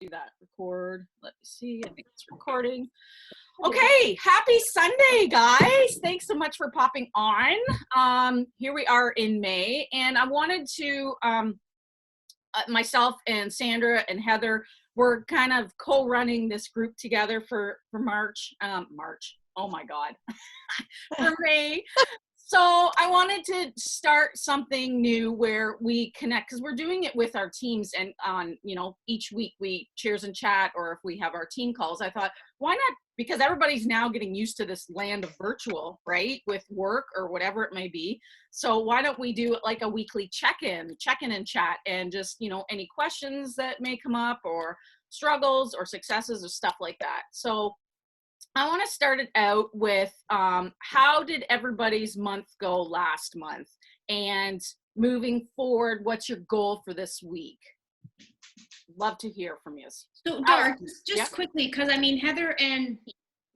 do that. Record. Let me see. I think it's recording. Okay, happy Sunday, guys. Thanks so much for popping on. Here we are in May, and I wanted to, myself and Sandra and Heather, we're kind of co-running this group together for March. Oh my God, for May. So I wanted to start something new where we connect, because we're doing it with our teams, and on, each week we cheers and chat, or if we have our team calls, I thought, why not? Because everybody's now getting used to this land of virtual, right? With work or whatever it may be. So why don't we do like a weekly check-in and chat, and just, any questions that may come up, or struggles or successes or stuff like that. So I want to start it out with how did everybody's month go last month? And moving forward, what's your goal for this week? Love to hear from you. So, Dar, just quickly, because Heather and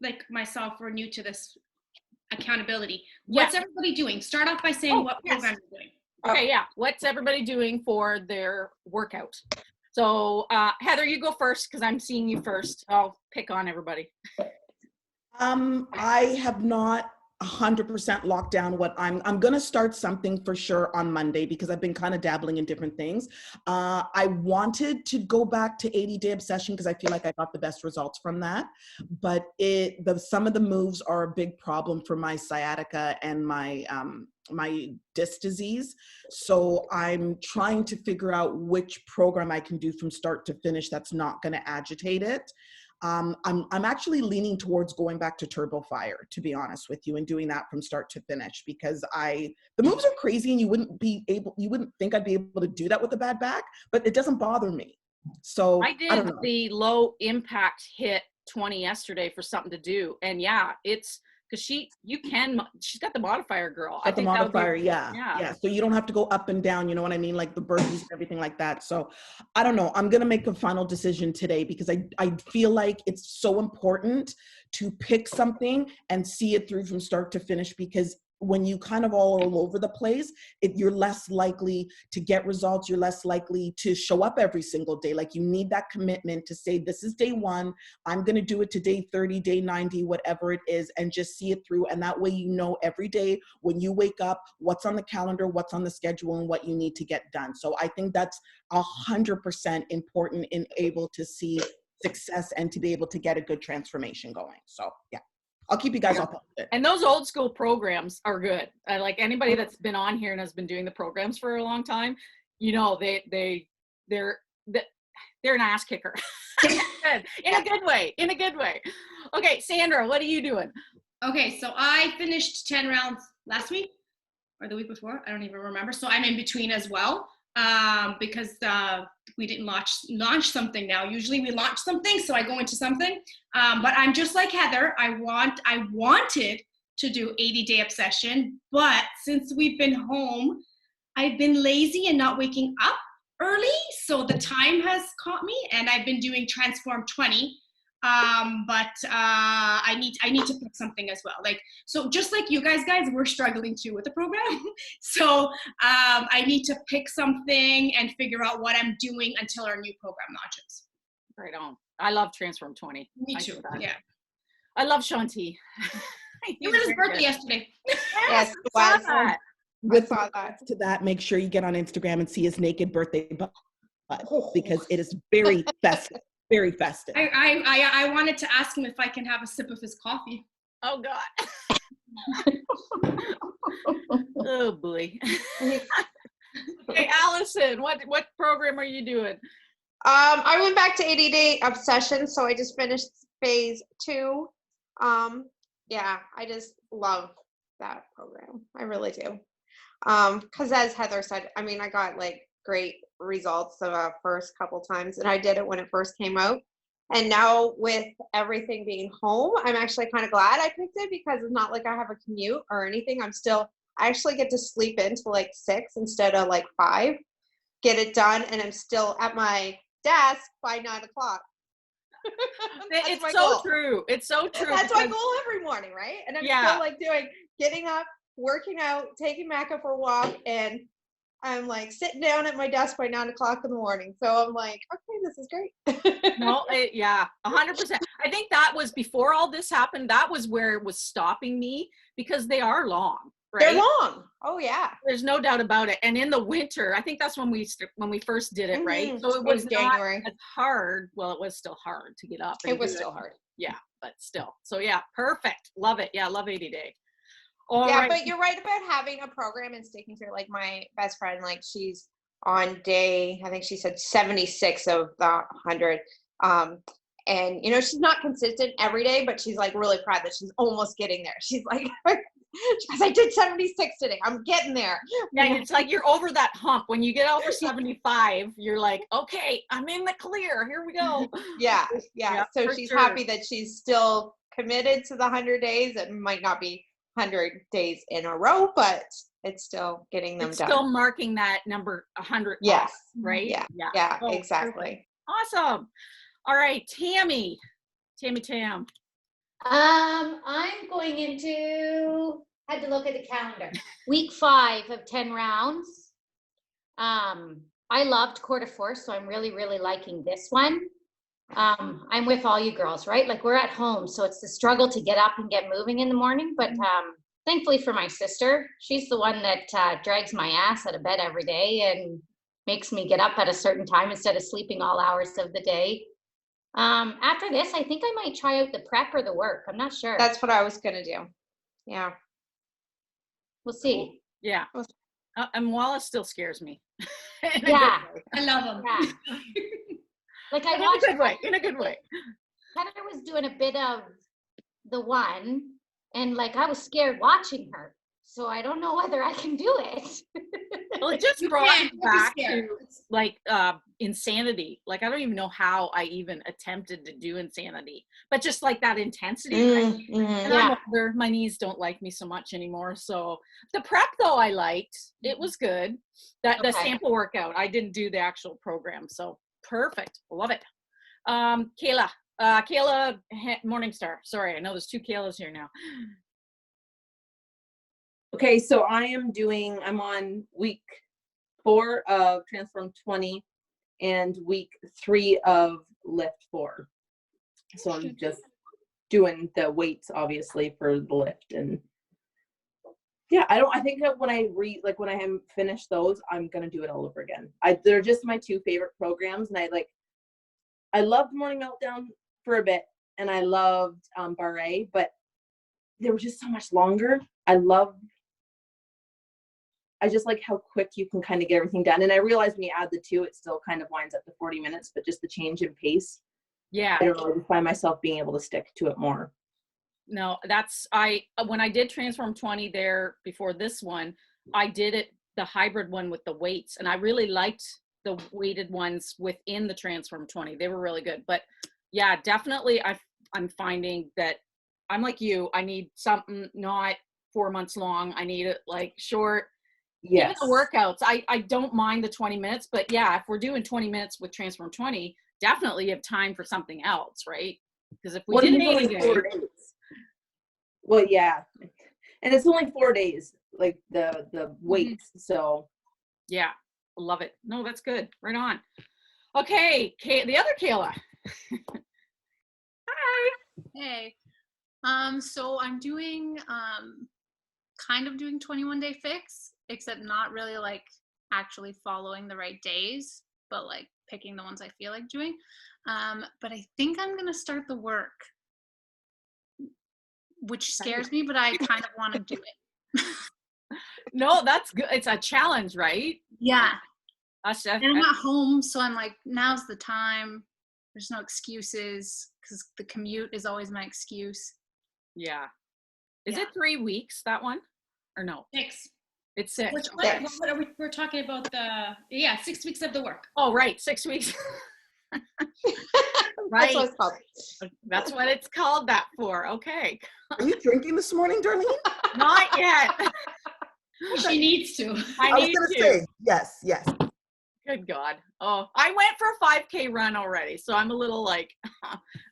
like myself were new to this accountability. What's everybody doing? Start off by saying what program you're doing. Okay, yeah. What's everybody doing for their workout? So, Heather, you go first because I'm seeing you first. I'll pick on everybody. I have not 100% locked down what I'm going to start something for sure on Monday, because I've been kind of dabbling in different things. I wanted to go back to 80-day obsession because I feel like I got the best results from that. But some of the moves are a big problem for my sciatica and my disc disease. So I'm trying to figure out which program I can do from start to finish that's not going to agitate it. I'm actually leaning towards going back to Turbo Fire, to be honest with you, and doing that from start to finish, because the moves are crazy and you wouldn't think I'd be able to do that with a bad back, but it doesn't bother me. So I did the low impact HIIT 20 yesterday for something to do. And yeah, it's because she's got the modifier, girl. I think the modifier, yeah. So you don't have to go up and down, you know what I mean? Like the burpees and everything like that. So I don't know. I'm going to make a final decision today, because I feel like it's so important to pick something and see it through from start to finish, because when you kind of all over the place, you're less likely to get results. You're less likely to show up every single day. Like, you need that commitment to say, this is day 1. I'm going to do it to day 30, day 90, whatever it is, and just see it through. And that way, every day when you wake up, what's on the calendar, what's on the schedule, and what you need to get done. So I think that's 100% important in able to see success and to be able to get a good transformation going. So yeah. I'll keep you guys up on it. And those old school programs are good. Like anybody that's been on here and has been doing the programs for a long time, they're an ass kicker. in a good way. Okay, Sandra, what are you doing? Okay, so I finished 10 rounds last week or the week before. I don't even remember. So I'm in between as well, because we didn't launch something now. Usually we launch something, so I go into something. But I'm just like Heather. I wanted to do 80-day obsession, but since we've been home, I've been lazy and not waking up early. So the time has caught me, and I've been doing Transform 20. But I need to pick something as well. So just like you guys, we're struggling too with the program. So I need to pick something and figure out what I'm doing until our new program launches. Right on. I love Transform 20. Me too. Yeah. I love Shanti. It was his birthday yesterday. Yes, To that, make sure you get on Instagram and see his naked birthday butt, because it is very festive. Very festive. I wanted to ask him if I can have a sip of his coffee. Oh God. Oh boy. Okay, Allison, what program are you doing? I went back to 80-day obsession, so I just finished phase 2. I just love that program. I really do. Because as Heather said, I got great results the first couple times, and I did it when it first came out. And now with everything being home, I'm actually kind of glad I picked it, because it's not like I have a commute or anything. I actually get to sleep until 6 instead of 5, get it done, and I'm still at my desk by 9 o'clock. It's so true. It's so true. That's my goal every morning, right? And I'm still getting up, working out, taking Macca for a walk, and I'm like sitting down at my desk by 9 o'clock in the morning. So I'm like, okay, this is great. No, yeah, 100%. I think that was before all this happened. That was where it was stopping me because they are long, right? They're long. Oh yeah. There's no doubt about it. And in the winter, I think that's when we first did it, right? Mhm. So it was not January. as hard. Well, it was still hard to get up. It was still hard. Yeah, but still. So yeah, perfect. Love it. Yeah, love 80 Day. Yeah, but you're right about having a program and sticking to it. Like my best friend, like she's on day, I think she said 76 of the 100. And you know, she's not consistent every day, but she's like really proud that she's almost getting there. She's like, because I did 76 today. I'm getting there. Yeah, it's like you're over that hump. When you get over 75, you're like, okay, I'm in the clear. Here we go. Yeah. So she's sure. happy that she's still committed to the 100 days. It might not be 100 days in a row, but it's still getting them done. Still marking that number 100. Yes. Off, right? Yeah, Oh, exactly. Perfect. Awesome. All right, Tammy. Tam. I'm going into, had to look at the calendar, week 5 of 10 rounds. I loved quarter 4, so I'm really, really liking this one. I'm with all you girls, right? Like we're at home, so it's the struggle to get up and get moving in the morning. But thankfully for my sister, she's the one that drags my ass out of bed every day and makes me get up at a certain time instead of sleeping all hours of the day. After this, I think I might try out the prep or the work. I'm not sure. That's what I was gonna do. Yeah. We'll see. Yeah. And Wallace still scares me. Yeah. I love them. Yeah. Like I In a watched. good way. In a good way. Heather was doing a bit of the one, and like I was scared watching her. So I don't know whether I can do it. Well, it just You brought can't. me Don't be back scared. to like insanity. Like I don't even know how I even attempted to do insanity, but just like that intensity. Right? And I'm older, my knees don't like me so much anymore. So the prep though I liked. It was good. The sample workout. I didn't do the actual program. So perfect. Love it. Kayla. Kayla Morningstar. Sorry, I know there's 2 Kaylas here now. Okay, so I'm on week 4 of Transform 20 and week 3 of Lift 4. So I'm just doing the weights obviously for the lift, and yeah, I think that when I am finished those, I'm gonna do it all over again. They're just my 2 favorite programs, and I loved Morning Meltdown for a bit, and I loved Barre, but they were just so much longer. I just like how quick you can kind of get everything done. And I realized when you add the 2, it still kind of winds up to 40 minutes, but just the change in pace. Yeah. I don't know, I just find myself being able to stick to it more. No, when I did Transform 20 there before this one, I did it, the hybrid one with the weights, and I really liked the weighted ones within the Transform 20. They were really good. But yeah, definitely I'm finding that I'm like you, I need something not 4 months long. I need it like short. Yes. Even the workouts, I don't mind the 20 minutes, but yeah, if we're doing 20 minutes with Transform 20, definitely you have time for something else, right? Because if we did an 80 day. 4 days. Well, yeah. And it's only 4 days, like the weights. So yeah, love it. No, that's good. Right on. Okay, the other Kayla. Hi. Hey. So I'm doing kind of doing 21 Day Fix, except not really like actually following the right days, but like picking the ones I feel like doing. But I think I'm gonna start the work, which scares me, but I kind of want to do it. No, that's good. It's a challenge, right? Yeah. And I'm at home, so I'm like, now's the time. There's no excuses because the commute is always my excuse. Yeah. Is it 3 weeks, that one? Or no? 6. It's 6. What are we? We're talking about 6 weeks of the work. Oh, right. 6 weeks. Right. That's what it's called. That's what it's called that for. Okay. Are you drinking this morning, Darlene? Not yet. She needs to. I was going to say, yes. Good God. Oh, I went for a 5K run already, so I'm a little like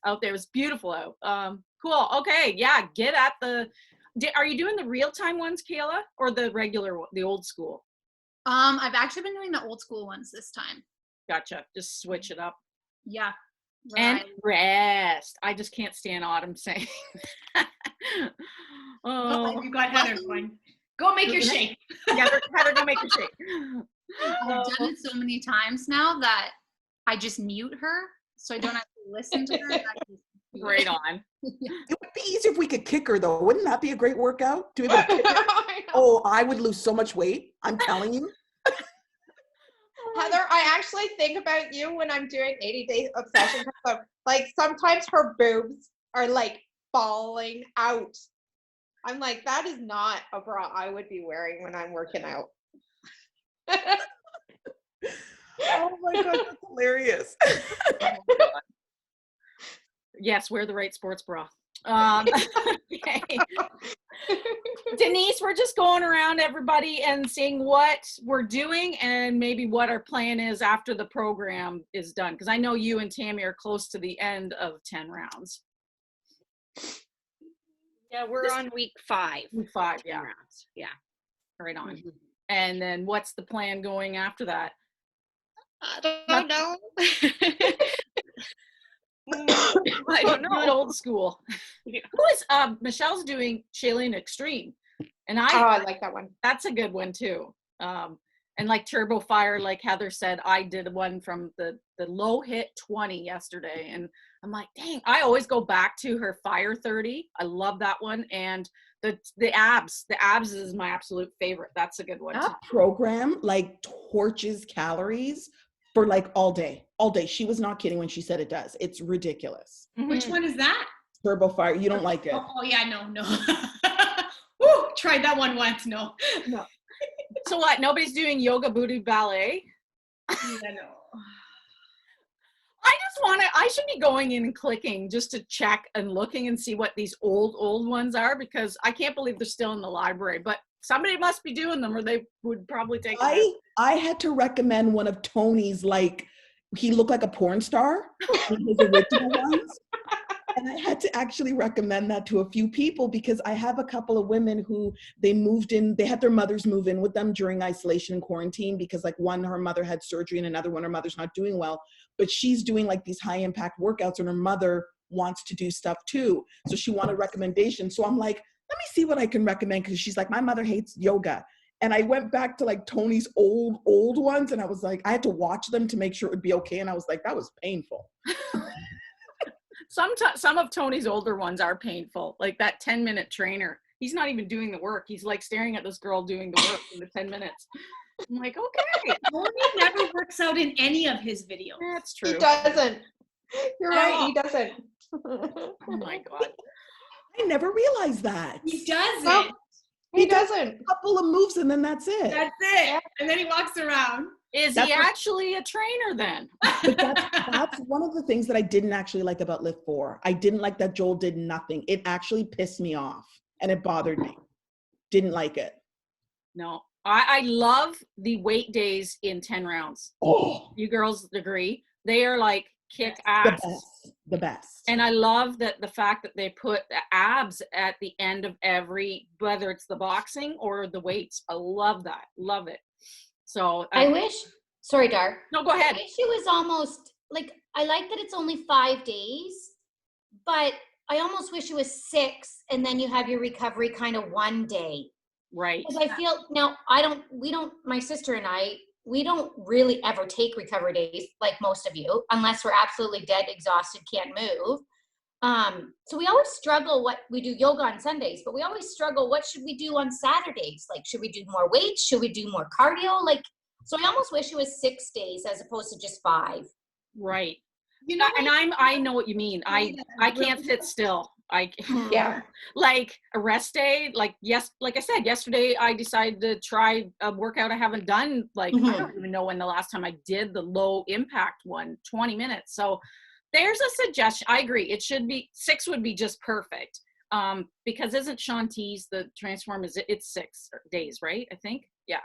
out there. It was beautiful out. Cool. Okay. Yeah. Get at are you doing the real-time ones, Kayla, or the regular, the old school? I've actually been doing the old school ones this time. Gotcha. Just switch it up. Yeah. And Right. rest. I just can't stand Autumn saying that. Oh, you got Heather going. Go make your shake. Yeah, Heather, go make your shake. I've done it so many times now that I just mute her, so I don't have to listen to her. Right on. It would be easy if we could kick her, though. Wouldn't that be a great workout? To be able to kick her? Oh, I would lose so much weight. I'm telling you. Heather, I actually think about you when I'm doing 80 Day Obsession. Like sometimes her boobs are like falling out. I'm like, that is not a bra I would be wearing when I'm working out. Oh my God, that's hilarious. Yes, wear the right sports bra. Okay. Denise, we're just going around everybody and seeing what we're doing and maybe what our plan is after the program is done. Because I know you and Tammy are close to the end of 10 rounds. Yeah, we're on week 5. Week 5, 10 yeah. rounds. Yeah. Right on. And then what's the plan going after that? I don't know. I don't know. Good old school. Who is Michelle's doing Shailene Extreme, and I like that one. That's a good one too. And like Turbo Fire, like Heather said, I did one from the low hit 20 yesterday, and I'm like, dang, I always go back to her Fire 30. I love that one, and the abs is my absolute favorite. That's a good one. That program like torches calories for like all day. She was not kidding when she said it does. It's ridiculous. Which one is that? Turbo Fire. You don't like it? Oh yeah, no. Woo, tried that one once. No. So what? Nobody's doing yoga booty ballet? Yeah, no. I should be going in and clicking just to check and looking and see what these old ones are, because I can't believe they're still in the library, but somebody must be doing them or they would probably take it. I had to recommend one of Tony's, like he looked like a porn star in his original ones. And I had to actually recommend that to a few people because I have a couple of women who they moved in, they had their mothers move in with them during isolation and quarantine because like one, her mother had surgery and another one, her mother's not doing well, but she's doing like these high impact workouts and her mother wants to do stuff too. So she wanted recommendations. So I'm like, let me see what I can recommend because she's like, my mother hates yoga. And I went back to like Tony's old ones and I was like, I had to watch them to make sure it would be okay. And I was like, that was painful. Some of Tony's older ones are painful, like that 10-minute trainer. He's not even doing the work. He's like staring at this girl doing the work in the 10 minutes. I'm like, okay. Tony never works out in any of his videos. That's true. He doesn't. You're right, he doesn't. Oh my God. I never realized that. He doesn't. No, he doesn't. A couple of moves and then that's it. That's it. And then he walks around. Is he actually a trainer then? But that's one of the things that I didn't actually like about Lift 4. I didn't like that Joel did nothing. It actually pissed me off and it bothered me. Didn't like it. No, I love the weight days in 10 rounds. Oh, You girls agree? They are like kick ass. The best. And I love that the fact that they put the abs at the end of every, whether it's the boxing or the weights. I love that. Love it. So I wish, sorry, Dar. No, go ahead. I wish it was almost like, I like that it's only 5 days, but I almost wish it was 6 and then you have your recovery kind of one day. Right. Because I feel now my sister and I, we don't really ever take recovery days like most of you, unless we're absolutely dead, exhausted, can't move. So we always struggle what we do yoga on Sundays, but we always struggle. What should we do on Saturdays? Like, should we do more weights? Should we do more cardio? Like, so I almost wish it was 6 days as opposed to just 5. Right. You know, And I know what you mean. I can't sit still. Yeah. Like a rest day, like I said, yesterday I decided to try a workout I haven't done. Like, I don't even know when the last time I did the low impact one, 20 minutes. So there's a suggestion. I agree. It should be 6 would be just perfect. Because isn't Shanti's the Transform it's 6 days, right? I think. Yeah.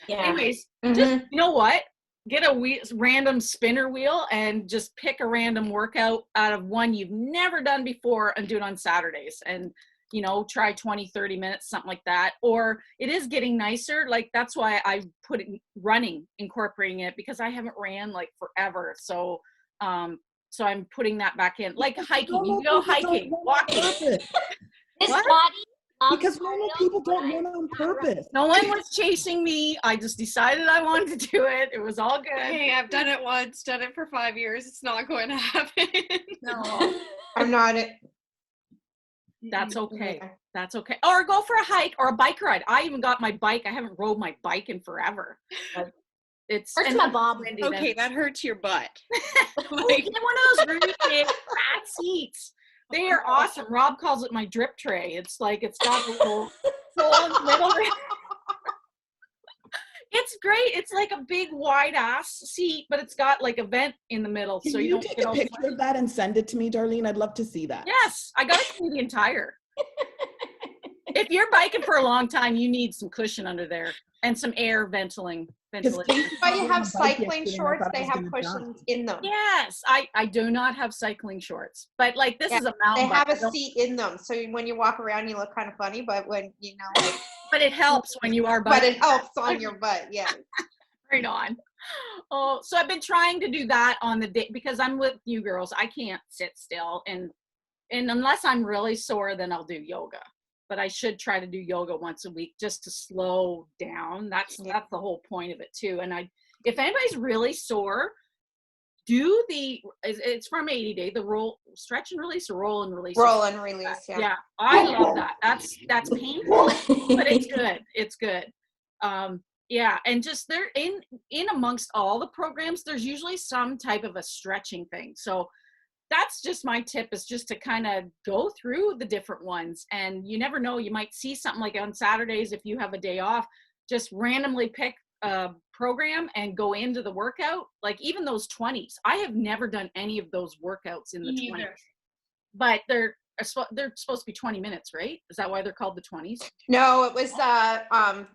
Anyways, just, you know what? Get a random spinner wheel and just pick a random workout out of one you've never done before and do it on Saturdays. And you know, try 20, 30 minutes, something like that. Or it is getting nicer. Like that's why I put it running, incorporating it, because I haven't ran like forever. So, so I'm putting that back in, like hiking. You go hiking, walking. This What? body loves Because normal trails, people but don't I'm run on not running. purpose. No one was chasing me. I just decided I wanted to do it. It was all good. Hey, I've done it once, done it for 5 years. It's not going to happen. No, I'm not it. that's okay. Yeah. That's okay. Or go for a hike or a bike ride. I even got my bike. I haven't rode my bike in forever. But it's Where's and my it's bob? windy Okay, then. that hurts your butt. Oh, get one of those really big fat seats. They are awesome. Rob calls it my drip tray. It's like it's got a little hole in the middle. It's great. It's like a big wide ass seat, but it's got like a vent in the middle, Can so you you don't take get a all picture sweaty. of that and send it to me, Darlene? I'd love to see that. Yes, I got a Canadian Tire. If you're biking for a long time, you need some cushion under there and some air ventilation. Because Kate But you was on have a bike cycling yesterday and I shorts, thought I they was have gonna die. cushions in them. Yes, I do not have cycling shorts, but like this Yeah, is a They mountain bike. have I a don't- seat in them, so when you walk around, you look kind of funny. But when you know, like, but it helps when you are but biking. it helps on your butt. Yeah. Right on. Oh, so I've been trying to do that on the day because I'm with you girls. I can't sit still, and unless I'm really sore, then I'll do yoga. But I should try to do yoga once a week just to slow down. That's the whole point of it too. And if anybody's really sore, do it's from 80 Day, the roll, stretch and release, or roll and release. Roll and release. Yeah. Yeah, I love that. That's painful, but it's good. It's good. Yeah, and just they're in amongst all the programs, there's usually some type of a stretching thing. So that's just my tip, is just to kind of go through the different ones, and you never know, you might see something like on Saturdays, if you have a day off, just randomly pick a program and go into the workout. Like even those 20s, I have never done any of those workouts in the 20s, but they're supposed to be 20 minutes, right? Is that why they're called the 20s? No, it was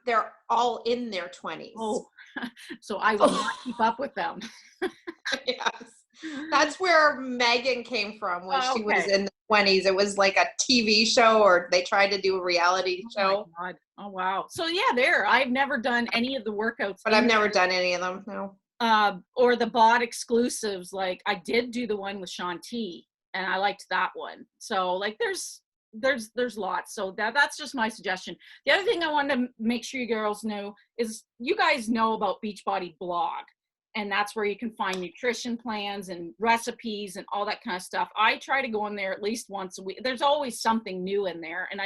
they're all in their 20s. Oh, so I will not keep up with them. Yes. That's where Megan came from when she was Okay. in the 20s. It was like a TV show, or they tried to do a reality show. Oh my God. Oh wow. So yeah, I've never done any of the workouts, But I've never done any of them. No. or the bot exclusives. Like I did do the one with Shaun T, and I liked that one. So like there's lots. So that's just my suggestion. The other thing I wanted to make sure you girls know is you guys know about Beachbody blog, and that's where you can find nutrition plans and recipes and all that kind of stuff. I try to go in there at least once a week. There's always something new in there, and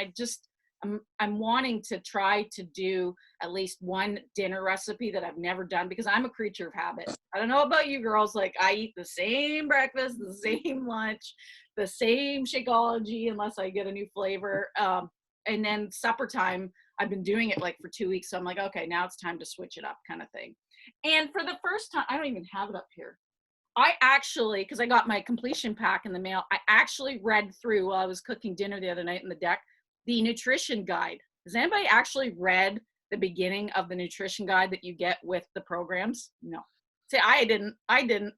I'm wanting to try to do at least one dinner recipe that I've never done, because I'm a creature of habit. I don't know about you girls, like I eat the same breakfast, the same lunch, the same Shakeology, unless I get a new flavor. And then supper time, I've been doing it like for 2 weeks. So I'm like, okay, now it's time to switch it up, kind of thing. And for the first time, I don't even have it up here. I actually, because I got my completion pack in the mail, I actually read through while I was cooking dinner the other night in the deck, the nutrition guide. Has anybody actually read the beginning of the nutrition guide that you get with the programs? No. See, I didn't.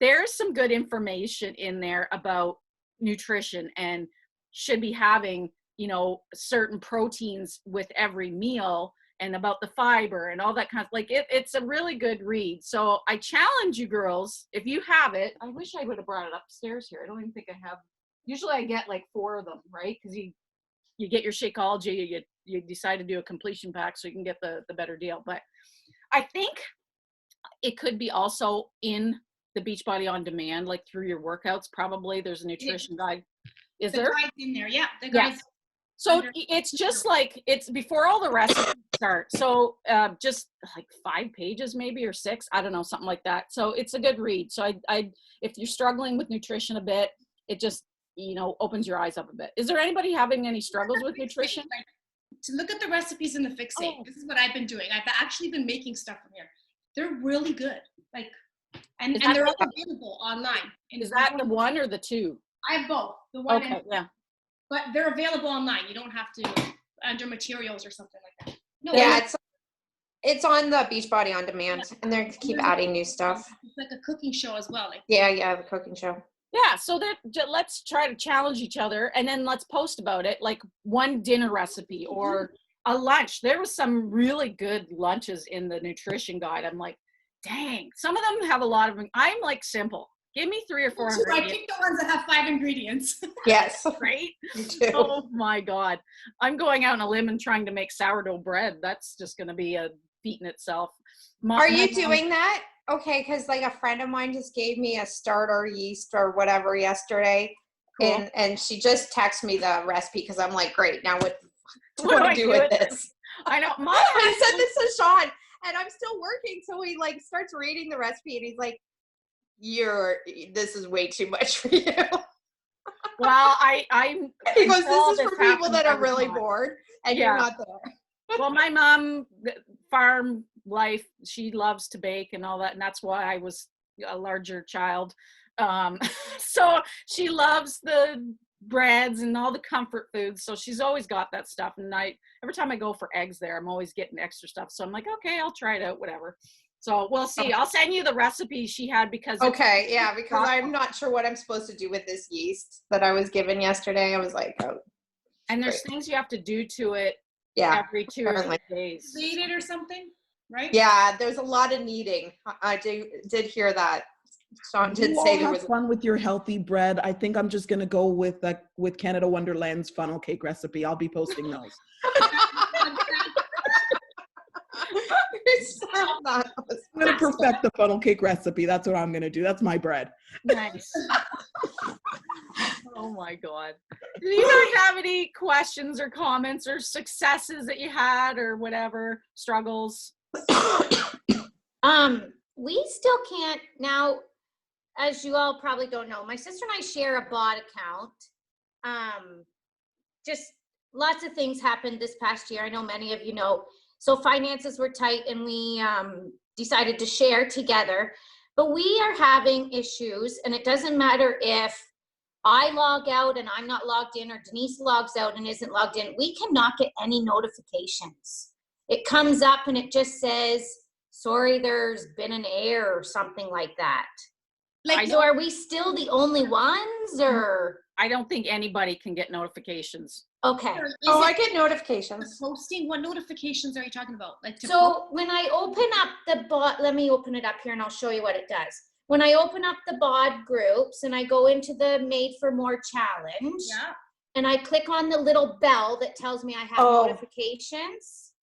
There's some good information in there about nutrition, and should be having, certain proteins with every meal, and about the fiber and all that kind of, like it's a really good read. So I challenge you girls, if you have it, I wish I would have brought it upstairs here. I don't even think I have. Usually I get like 4 of them, right? Because you get your Shakeology, you decide to do a completion pack so you can get the better deal. But I think it could be also in the Beachbody On Demand, like through your workouts, probably there's a nutrition guide. Is The there? guide's in there. Yeah, the Yeah. guide's So it's just like, it's before all the recipes start. So just like 5 pages maybe, or 6, I don't know, something like that. So it's a good read. So I if you're struggling with nutrition a bit, it just, opens your eyes up a bit. Is there anybody having any struggles with nutrition? Like, to look at the recipes in the Fixate. Oh. This is what I've been doing. I've actually been making stuff from here. They're really good. Like, and Is that they're all the- available online. And Is that the 1 or the 2? I have both. The one, Okay, yeah. but they're available online. You don't have to under materials or something like that. No, Yeah, it's on the Beachbody On Demand, and they keep adding new stuff. It's like a cooking show as well. Like, Yeah, the cooking show. Yeah, so let's try to challenge each other, and then let's post about it, like one dinner recipe or a lunch. There was some really good lunches in the nutrition guide. I'm like, dang, some of them have a lot of, I'm like simple. Give me 3 or 4 So I ingredients. pick the ones that have 5 ingredients. Yes. Right? Me too. Oh my God. I'm going out on a limb and trying to make sourdough bread. That's just going to be a feat in itself. Are you doing that? Okay, because like a friend of mine just gave me a starter yeast or whatever yesterday, Cool. and she just texted me the recipe because I'm like, great, now what do What do I I do do with with this? I know. I said this to Sean, and I'm still working, so he like starts reading the recipe, and he's like, this is way too much for you. Well, I'm. He goes, all this is for people that are really bored, and Yeah. you're not there. Well, my mom, farm life, she loves to bake and all that, and that's why I was a larger child. So she loves the breads and all the comfort foods, so she's always got that stuff. And every time I go for eggs there, I'm always getting extra stuff, so I'm like, okay, I'll try it out, whatever. So we'll see. I'll send you the recipe she had because Okay, yeah, because I'm not sure what I'm supposed to do with this yeast that I was given yesterday. I was like, oh, and there's things you have to do to it yeah, every 2 or 3 apparently. days. Read it or something, right? Yeah, there's a lot of kneading. I did hear that. Sean did You say all there have was. fun with your healthy bread. I think I'm just gonna go with Canada Wonderland's funnel cake recipe. I'll be posting those. I'm gonna perfect the funnel cake recipe. That's what I'm gonna do. That's my bread. Nice. Oh my God. Do you guys have any questions or comments or successes that you had or whatever, struggles? We still can't now, as you all probably don't know, my sister and I share a bot account. Just lots of things happened this past year. I know many of you know. So finances were tight and we decided to share together. But we are having issues, and it doesn't matter if I log out and I'm not logged in, or Denise logs out and isn't logged in. We cannot get any notifications. It comes up and it just says, sorry, there's been an error or something like that. Like, So are we still the only ones, or? I don't think anybody can get notifications. Okay. Oh, I get notifications. Posting, what notifications are you talking about? Like to post? So when I open up the bot, let me open it up here and I'll show you what it does. When I open up the bod groups and I go into the Made for More challenge, Yeah. and I click on the little bell that tells me I have notifications.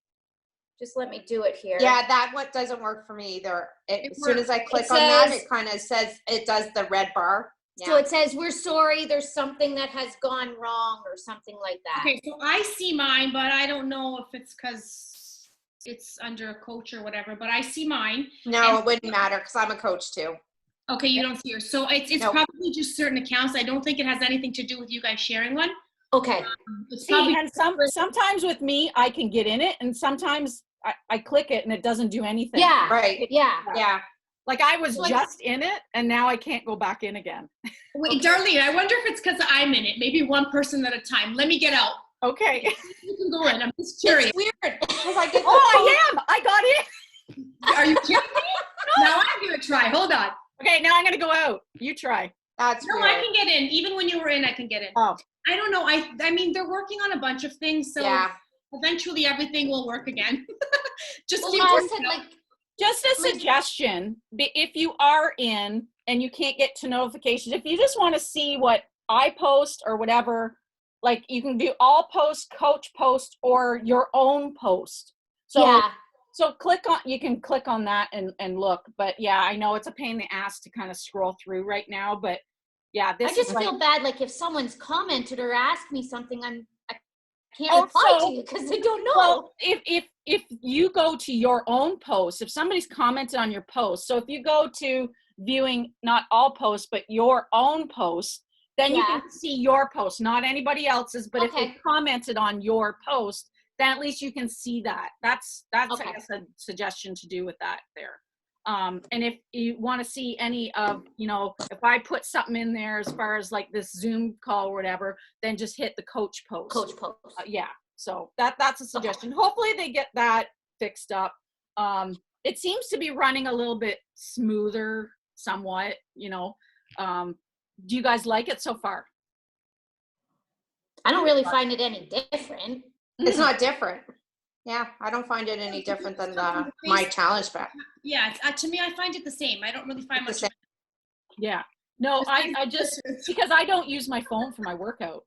Just let me do it here. Yeah, that what doesn't work for me either. As soon as I click on says- that, it kind of says, it does the red bar. So it says, we're sorry, there's something that has gone wrong or something like that. Okay, so I see mine, but I don't know if it's because it's under a coach or whatever, but I see mine. No, it wouldn't matter because I'm a coach too. Okay, you don't see yours. So it's Nope. probably just certain accounts. I don't think it has anything to do with you guys sharing one. Okay. It's See, probably and sometimes with me, I can get in it, and sometimes I click it and it doesn't do anything. Yeah. Right. Yeah. Yeah. Like I was Like- just in it, and now I can't go back in again. Wait, Darlene, I wonder if it's because I'm in it. Maybe one person at a time. Let me get out. Okay. You can go in. I'm just curious. It's weird because I get I got in. Are you kidding me? Now I'm going to try. Hold on. Okay, now I'm gonna go out. You try. That's No, weird. I can get in. Even when you were in, I can get in. Oh. I don't know. I mean, they're working on a bunch of things, so Yeah. eventually everything will work again. Just Well, keep I working. said, like, Just a suggestion, if you are in and you can't get to notifications, if you just want to see what I post or whatever, like you can do all post, coach post, or your own post. So, yeah. so you can click on that and look. But yeah, I know it's a pain in the ass to kind of scroll through right now, but yeah, this I just is like, feel bad, like if someone's commented or asked me something, I can't Oh, reply so- to you because I don't know. well, if you go to your own post, if somebody's commented on your post, so if you go to viewing not all posts but your own post, then you can see your post, not anybody else's. But if they commented on your post, then at least you can see that. That's I guess a suggestion to do with that there. And if you want to see any of, if I put something in there as far as like this Zoom call or whatever, then just hit the coach post. Coach post. Yeah. So that's a suggestion. Hopefully they get that fixed up. It seems to be running a little bit smoother somewhat, do you guys like it so far? I don't really find it any different. It's not different. Yeah, I don't find it any different than my challenge pack. Yeah, to me, I find it the same. I don't really find much. Yeah. No, I just, because I don't use my phone for my workout.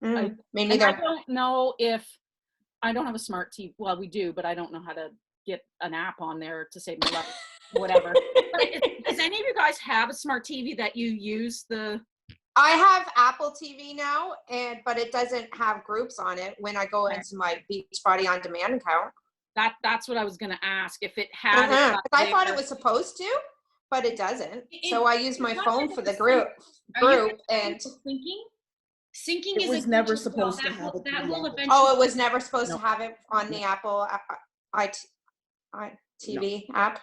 Me And neither. I don't know if, I don't have a smart TV. Well, we do, but I don't know how to get an app on there to save my life, whatever. But does any of you guys have a smart TV that you use the? I have Apple TV now, but it doesn't have groups on it when I go into my Beachbody On Demand account. That's what I was gonna ask, if it had it up I thought it there. was supposed to, but it doesn't. So I use my It's phone not for the necessarily- group and Syncing It is was a never glitch as supposed to that have will, it that on the will Apple. eventually. it was never supposed No. to have it on the Apple TV app.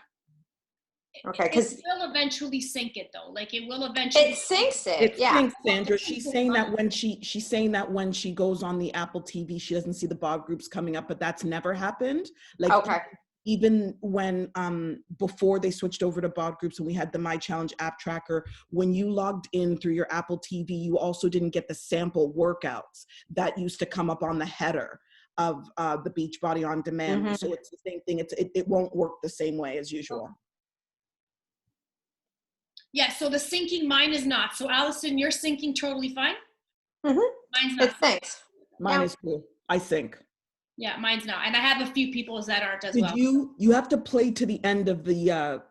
Okay, because it will eventually sync it though. Like it will eventually. it syncs it. It Yeah. thinks, Sandra. She's saying that when she goes on the Apple TV, she doesn't see the BOG groups coming up, but that's never happened. Like Okay. even when before they switched over to BOG groups and we had the My Challenge app tracker, when you logged in through your Apple TV, you also didn't get the sample workouts that used to come up on the header of the Beachbody On Demand. Mhm. So it's the same thing. It won't work the same way as usual. Yeah. So the syncing, mine is not. So Allison, you're syncing totally fine. Mhm. Mine's It not. syncs. Mine Yeah. is cool, I think. Yeah, mine's not. And I have a few people that aren't as well. You have to play to the end of the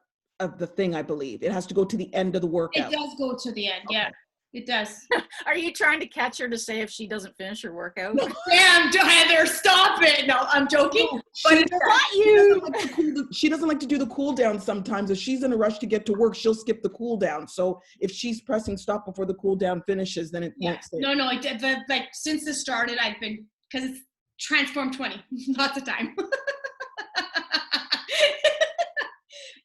thing, I believe. It has to go to the end of the It workout. does go to the end. Yeah, it does. Are you trying to catch her to say if she doesn't finish her workout? Damn, Heather, stop it. No, I'm joking. But it's She doesn't like to do the cool down sometimes. If she's in a rush to get to work, she'll skip the cool down. So if she's pressing stop before the cool down finishes, then it won't stay. No, I did like since this started, I've been, because it's Transform 20 lots of time.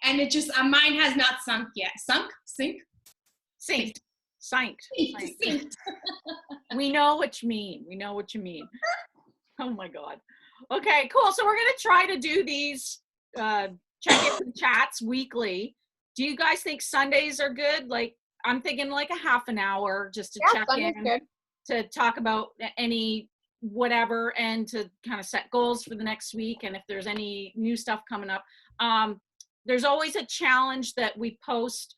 And it just mine has not sunk yet. Synced. We know what you mean. Oh my God. Okay, cool. So we're gonna try to do these check-ins and chats weekly. Do you guys think Sundays are good? Like, I'm thinking like a half an hour just to check Sunday's in, good. to talk about any whatever, and to kind of set goals for the next week, and if there's any new stuff coming up. There's always a challenge that we post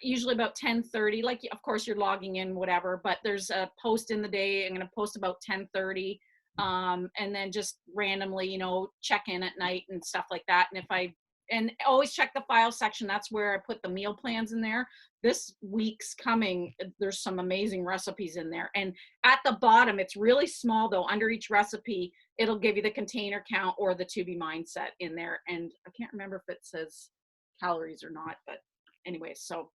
usually about 10:30. Like, of course you're logging in, whatever, but there's a post in the day. I'm going to post about 10:30, and then just randomly, check in at night and stuff like that. And always check the file section. That's where I put the meal plans in there. This week's coming, there's some amazing recipes in there. And at the bottom, it's really small though, under each recipe, it'll give you the container count or the To Be mindset in there. And I can't remember if it says calories or not, but anyways, so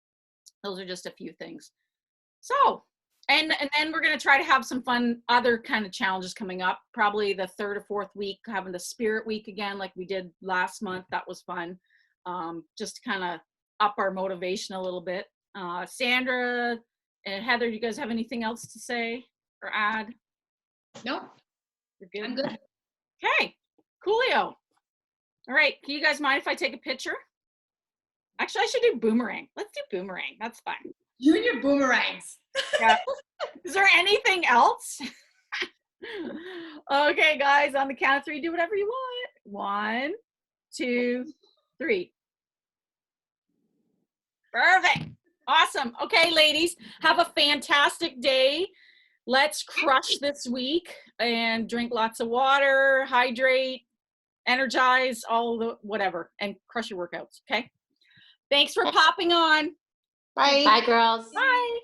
those are just a few things. So, and then we're going to try to have some fun other kind of challenges coming up, probably the 3rd or 4th week, having the Spirit Week again, like we did last month. That was fun. Just to kind of up our motivation a little bit. Sandra and Heather, do you guys have anything else to say or add? No, You're good? I'm good. Okay, coolio. All right, can you guys mind if I take a picture? Actually, I should do boomerang. Let's do boomerang. That's fine. You and your boomerangs. Yeah. Is there anything else? Okay, guys, on the count of 3, do whatever you want. 1, 2, 3. Perfect. Awesome. Okay, ladies, have a fantastic day. Let's crush this week and drink lots of water, hydrate, energize, all the whatever, and crush your workouts. Okay. Thanks for popping on. Bye. Bye, girls. Bye.